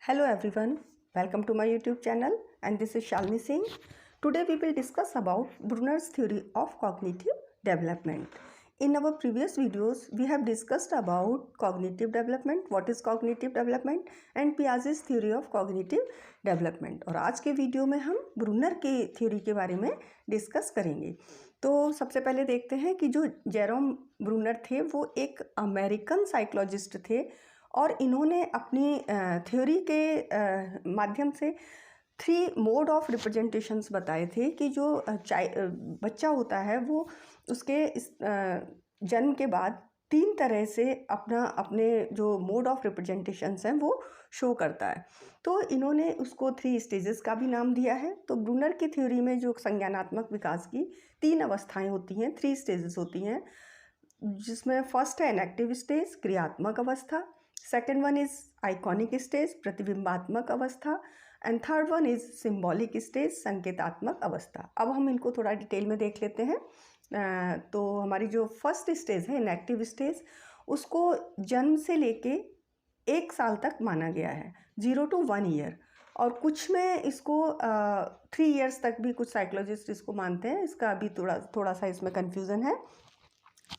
Hello everyone, welcome to my YouTube channel and this is Shalini Singh. Today we will discuss about Brunner's theory of cognitive development. In our previous videos we have discussed about cognitive development, what is cognitive development and Piaget's theory of cognitive development. और आज के video में हम Brunner के theory के बारे में discuss करेंगे। तो सबसे पहले देखते हैं कि जो जेरोम ब्रूनर थे वो एक अमेरिकन साइकोलॉजिस्ट थे और इन्होंने अपनी थ्योरी के माध्यम से 3 मोड ऑफ रिप्रेजेंटेशंस बताए थे कि जो बच्चा होता है वो उसके जन्म के बाद 3 तरह से अपने जो मोड ऑफ रिप्रेजेंटेशंस हैं वो शो करता है। तो इन्होंने उसको 3 स्टेजेस का भी नाम दिया है। तो ब्रूनर की थ्योरी में जो संज्ञानात्मक विकास की 3 अवस्थाएं होती हैं, 3 स्टेजेस होती हैं, जिसमें फर्स्ट है इनएक्टिव स्टेज, क्रियात्मक अवस्था, second one is iconic stage, प्रतिबिंबात्मक अवस्था, and third one is symbolic stage, संकेतात्मक अवस्था। अब हम इनको थोड़ा डिटेल में देख लेते हैं। तो हमारी जो फर्स्ट स्टेज है इनएक्टिव स्टेज, उसको जन्म से लेके 1 साल तक माना गया है, 0 to 1 ईयर, और कुछ में इसको 3 ईयर्स तक भी कुछ साइकोलॉजिस्ट इसको मानते हैं। इसका अभी थोड़ा सा इसमें कन्फ्यूज़न है।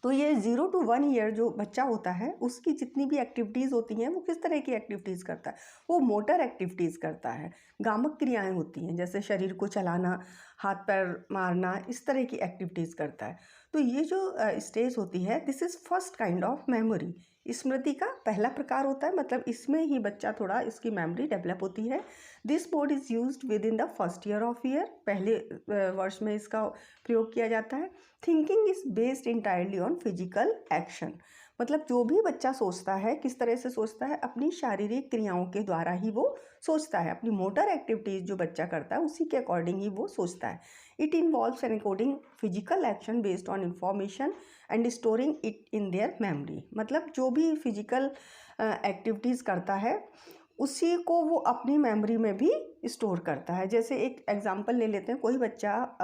तो ये 0 to 1 ईयर जो बच्चा होता है उसकी जितनी भी एक्टिविटीज़ होती हैं वो किस तरह की एक्टिविटीज़ करता है, वो मोटर एक्टिविटीज़ करता है, गामक क्रियाएं होती हैं, जैसे शरीर को चलाना, हाथ पैर मारना, इस तरह की एक्टिविटीज़ करता है। तो ये जो स्टेज होती है, this is first kind of memory, स्मृति का पहला प्रकार होता है, मतलब इसमें ही बच्चा थोड़ा इसकी मेमोरी डेवलप होती है। This mode is used with in the first year of year, पहले वर्ष में इसका प्रयोग किया जाता है। Thinking is based entirely on physical action, मतलब जो भी बच्चा सोचता है किस तरह से सोचता है, अपनी शारीरिक क्रियाओं के द्वारा ही वो सोचता है, अपनी मोटर एक्टिविटीज़ जो बच्चा करता है उसी के अकॉर्डिंग ही वो सोचता है। It involves N according physical action based on information and storing it in their memory, मतलब जो भी फिजिकल एक्टिविटीज़ करता है उसी को वो अपनी मेमोरी में भी स्टोर करता है। जैसे एक एग्जांपल ले लेते हैं, कोई बच्चा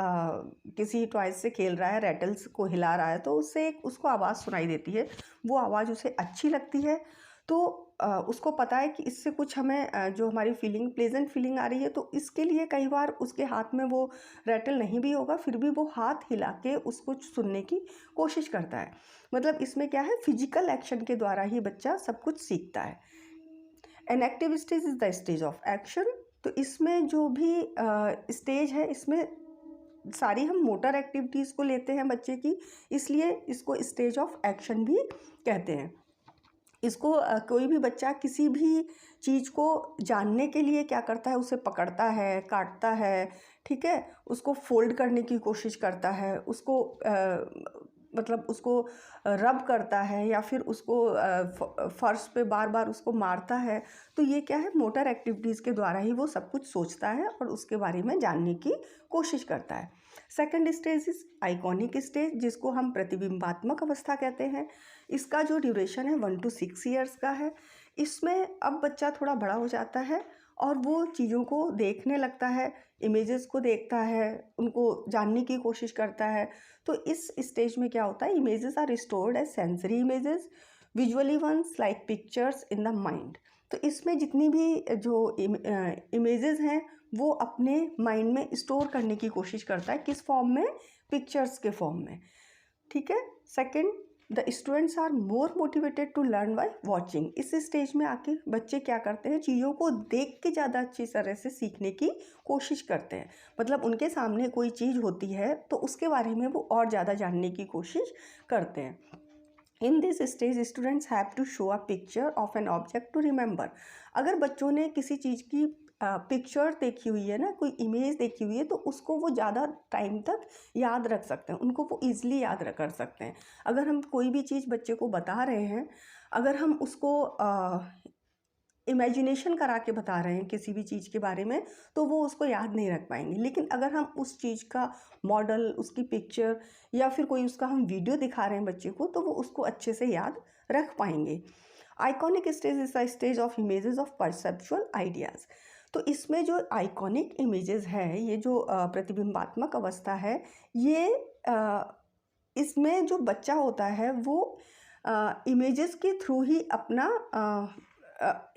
किसी टॉयज से खेल रहा है, रैटल्स को हिला रहा है, तो उससे उसको आवाज़ सुनाई देती है, वो आवाज़ उसे अच्छी लगती है, तो उसको पता है कि इससे कुछ हमें जो हमारी फीलिंग प्लेजेंट फीलिंग आ रही है, तो इसके लिए कई बार उसके हाथ में वो रैटल नहीं भी होगा, फिर भी वो हाथ हिला के उसको सुनने की कोशिश करता है। मतलब इसमें क्या है, फिजिकल एक्शन के द्वारा ही बच्चा सब कुछ सीखता है। Inactive stage is the stage of action. तो इसमें जो भी स्टेज है, इसमें सारी हम मोटर एक्टिविटीज़ को लेते हैं बच्चे की, इसलिए इसको स्टेज ऑफ एक्शन भी कहते हैं। इसको कोई भी बच्चा किसी भी चीज़ को जानने के लिए क्या करता है, उसे पकड़ता है, काटता है, ठीक है, उसको फोल्ड करने की कोशिश करता है, उसको मतलब उसको रब करता है, या फिर उसको फर्श पे बार बार उसको मारता है। तो ये क्या है, मोटर एक्टिविटीज़ के द्वारा ही वो सब कुछ सोचता है और उसके बारे में जानने की कोशिश करता है। Second stage is iconic stage, जिसको हम प्रतिबिंबात्मक अवस्था कहते हैं। इसका जो ड्यूरेशन है 1 to 6 ईयर्स का है। इसमें अब बच्चा थोड़ा बड़ा हो जाता है और वो चीज़ों को देखने लगता है, इमेजेस को देखता है, उनको जानने की कोशिश करता है। तो इस स्टेज में क्या होता है, images are stored as sensory images, visually once like pictures in the mind. तो इसमें जितनी भी जो इमेजेस हैं वो अपने माइंड में स्टोर करने की कोशिश करता है, किस फॉर्म में, पिक्चर्स के फॉर्म में, ठीक है। Second, the students are more motivated to learn by watching. इस स्टेज में आके बच्चे क्या करते हैं, चीज़ों को देख के ज़्यादा अच्छी तरह से सीखने की कोशिश करते हैं। मतलब उनके सामने कोई चीज़ होती है तो उसके बारे में वो और ज़्यादा जानने की कोशिश करते हैं। In this stage students have to show a picture of an object to remember. अगर बच्चों ने किसी चीज़ की पिक्चर देखी हुई है ना, कोई इमेज देखी हुई है, तो उसको वो ज़्यादा टाइम तक याद रख सकते हैं, उनको वो ईज़िली याद कर सकते हैं। अगर हम कोई भी चीज़ बच्चे को बता रहे हैं, अगर हम उसको इमेजिनेशन करा के बता रहे हैं किसी भी चीज़ के बारे में, तो वो उसको याद नहीं रख पाएंगे। लेकिन अगर हम उस चीज़ का मॉडल, उसकी पिक्चर या फिर कोई उसका हम वीडियो दिखा रहे हैं बच्चे को, तो वो उसको अच्छे से याद रख पाएंगे। Iconic stage is the stage of images of perceptual ideas. तो इसमें जो आइकॉनिक इमेजेस है, ये जो प्रतिबिंबात्मक अवस्था है, ये इसमें जो बच्चा होता है वो इमेजेस के थ्रू ही अपना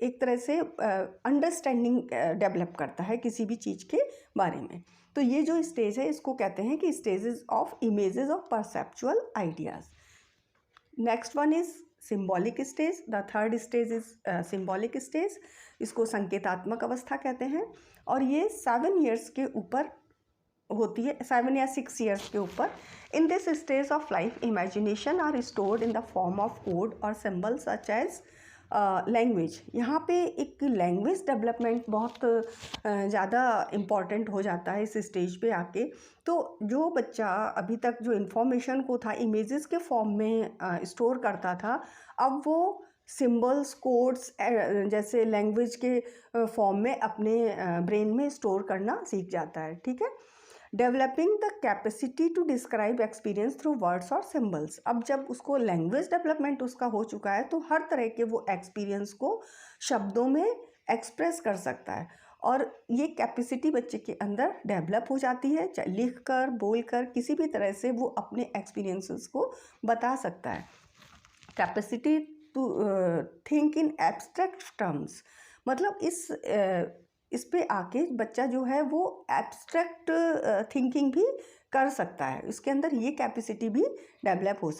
एक तरह से अंडरस्टैंडिंग डेवलप करता है किसी भी चीज़ के बारे में। तो ये जो स्टेज है इसको कहते हैं कि stages of images of perceptual ideas. Next one is symbolic stage. The third stage is symbolic stage. इसको संकेतात्मक अवस्था कहते हैं और ये 7 ईयर्स के ऊपर होती है, 7 या 6 ईयर्स के ऊपर। In this stage of life imagination are stored in the form of code और सिम्बल सच एज लैंग्वेज। यहाँ पे एक लैंग्वेज डेवलपमेंट बहुत ज़्यादा इम्पॉर्टेंट हो जाता है इस स्टेज पे आके। तो जो बच्चा अभी तक जो इन्फॉर्मेशन को था इमेजेस के फॉर्म में स्टोर करता था, अब वो सिम्बल्स कोड्स जैसे लैंग्वेज के फॉर्म में अपने ब्रेन में स्टोर करना सीख जाता है। ठीक है। Developing the capacity to describe experience through words और सिम्बल्स। अब जब उसको लैंग्वेज डेवलपमेंट उसका हो चुका है तो हर तरह के वो एक्सपीरियंस को शब्दों में एक्सप्रेस कर सकता है और ये कैपेसिटी बच्चे के अंदर डेवलप हो जाती है। लिख कर बोल कर किसी भी तरह से वो अपने एक्सपीरियंसेस को बता सकता है। Capacity to think in abstract terms, मतलब इस पे आके बच्चा जो है वो एब्स्ट्रैक्ट थिंकिंग भी कर सकता है। इसके अंदर ये कैपेसिटी भी डेवलप हो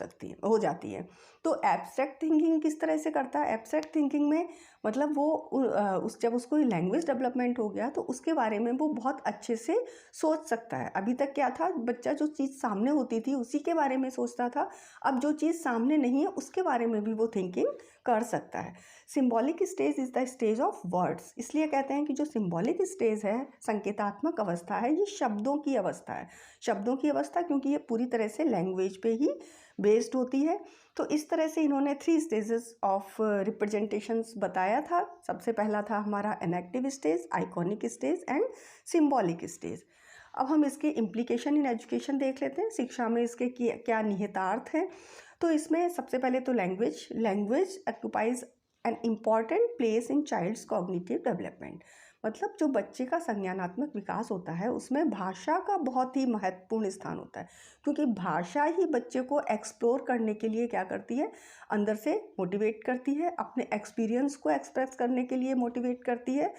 जाती है। तो एब्स्ट्रैक्ट थिंकिंग किस तरह से करता है? एब्स्ट्रैक्ट थिंकिंग में मतलब वो जब उसको लैंग्वेज डेवलपमेंट हो गया तो उसके बारे में वो बहुत अच्छे से सोच सकता है। अभी तक क्या था, बच्चा जो चीज़ सामने होती थी उसी के बारे में सोचता था। अब जो चीज़ सामने नहीं है उसके बारे में भी वो थिंकिंग कर सकता है। Symbolic stage is the stage of words. इसलिए कहते हैं कि जो सिंबॉलिक स्टेज है, संकेतात्मक अवस्था है, ये शब्दों की अवस्था है। शब्दों की अवस्था क्योंकि ये पूरी तरह से लैंग्वेज पे ही बेस्ड होती है। तो इस तरह से इन्होंने 3 स्टेजेस ऑफ रिप्रेजेंटेशंस बताया था। सबसे पहला था हमारा inactive stage, iconic stage and symbolic stage. अब हम इसके इम्प्लीकेशन इन एजुकेशन देख लेते हैं। शिक्षा में इसके क्या निहितार्थ हैं। तो इसमें सबसे पहले तो language occupies an important place in child's cognitive development. मतलब जो बच्चे का संज्ञानात्मक विकास होता है उसमें भाषा का बहुत ही महत्वपूर्ण स्थान होता है, क्योंकि भाषा ही बच्चे को एक्सप्लोर करने के लिए क्या करती है, अंदर से मोटिवेट करती है, अपने एक्सपीरियंस को एक्सप्रेस करने के लिए मोटिवेट करती है।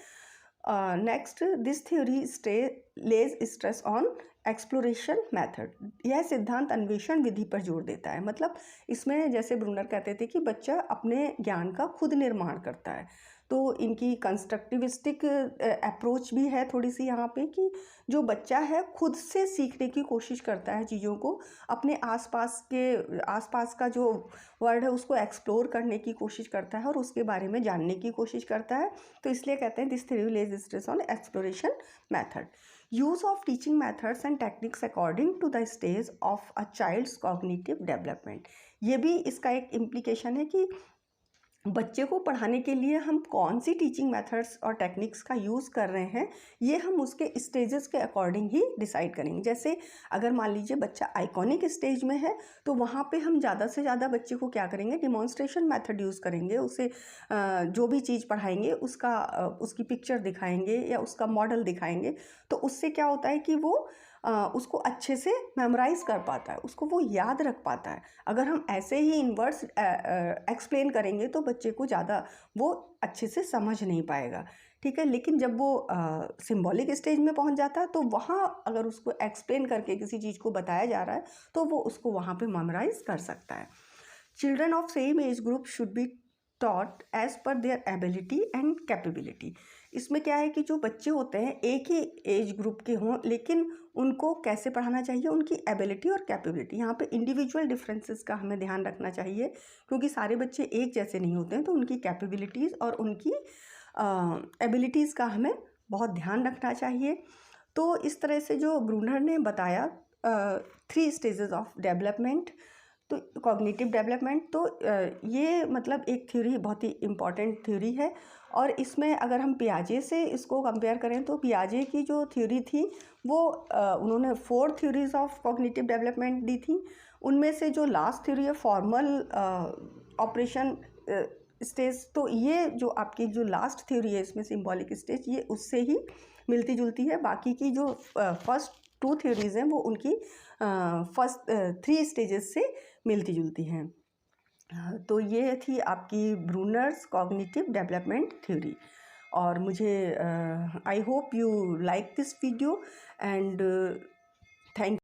Next, this theory lays stress on exploration method. यह सिद्धांत अन्वेषण विधि पर जोर देता है। मतलब इसमें जैसे ब्रूनर कहते थे कि बच्चा अपने ज्ञान का खुद निर्माण करता है। तो इनकी कंस्ट्रक्टिविस्टिक अप्रोच भी है थोड़ी सी यहाँ पे, कि जो बच्चा है खुद से सीखने की कोशिश करता है चीज़ों को, अपने आसपास का जो वर्ल्ड है उसको एक्सप्लोर करने की कोशिश करता है और उसके बारे में जानने की कोशिश करता है। तो इसलिए कहते हैं this theory lays stress on exploration method. Use of teaching methods and techniques according to the stage of a child's cognitive development. ये भी इसका एक इम्प्लीकेशन है कि बच्चे को पढ़ाने के लिए हम कौन सी टीचिंग मेथड्स और टेक्निक्स का यूज़ कर रहे हैं, ये हम उसके स्टेजेस के अकॉर्डिंग ही डिसाइड करेंगे। जैसे अगर मान लीजिए बच्चा आइकॉनिक स्टेज में है तो वहाँ पे हम ज़्यादा से ज़्यादा बच्चे को क्या करेंगे, डिमॉन्स्ट्रेशन मेथड यूज़ करेंगे। उसे जो भी चीज़ पढ़ाएंगे उसकी पिक्चर दिखाएंगे या उसका मॉडल दिखाएंगे। तो उससे क्या होता है कि वो उसको अच्छे से मेमोराइज़ कर पाता है, उसको वो याद रख पाता है। अगर हम ऐसे ही इनवर्ड्स एक्सप्लेन करेंगे तो बच्चे को ज़्यादा वो अच्छे से समझ नहीं पाएगा। ठीक है। लेकिन जब वो सिंबॉलिक स्टेज में पहुंच जाता है तो वहाँ अगर उसको एक्सप्लेन करके किसी चीज़ को बताया जा रहा है तो वो उसको वहाँ पे मेमोराइज़ कर सकता है। Children of same age group should be taught as per their ability and capability. इसमें क्या है कि जो बच्चे होते हैं एक ही एज ग्रुप के हों, लेकिन उनको कैसे पढ़ाना चाहिए, उनकी एबिलिटी और कैपेबिलिटी। यहाँ पे इंडिविजुअल डिफरेंसेस का हमें ध्यान रखना चाहिए, क्योंकि सारे बच्चे एक जैसे नहीं होते हैं। तो उनकी कैपेबिलिटीज़ और उनकी एबिलिटीज़ का हमें बहुत ध्यान रखना चाहिए। तो इस तरह से जो ब्रूनर ने बताया 3 स्टेजेस ऑफ डेवलपमेंट, तो कॉग्निटिव डेवलपमेंट, तो ये मतलब एक थ्योरी बहुत ही इम्पॉर्टेंट थ्योरी है। और इसमें अगर हम पियाजे से इसको कंपेयर करें तो पियाजे की जो थ्योरी थी वो उन्होंने 4 थ्योरीज ऑफ कॉग्निटिव डेवलपमेंट दी थी। उनमें से जो लास्ट थ्योरी है फॉर्मल ऑपरेशन स्टेज, तो ये जो आपकी जो लास्ट थ्योरी है इसमें सिंबॉलिक स्टेज, ये उससे ही मिलती जुलती है। बाकी की जो फर्स्ट 2 थ्योरीज हैं वो उनकी फर्स्ट 3 स्टेजेस से मिलती जुलती हैं। तो ये थी आपकी ब्रूनर्स कॉग्निटिव डेवलपमेंट थ्योरी। और मुझे I hope you like this video and thank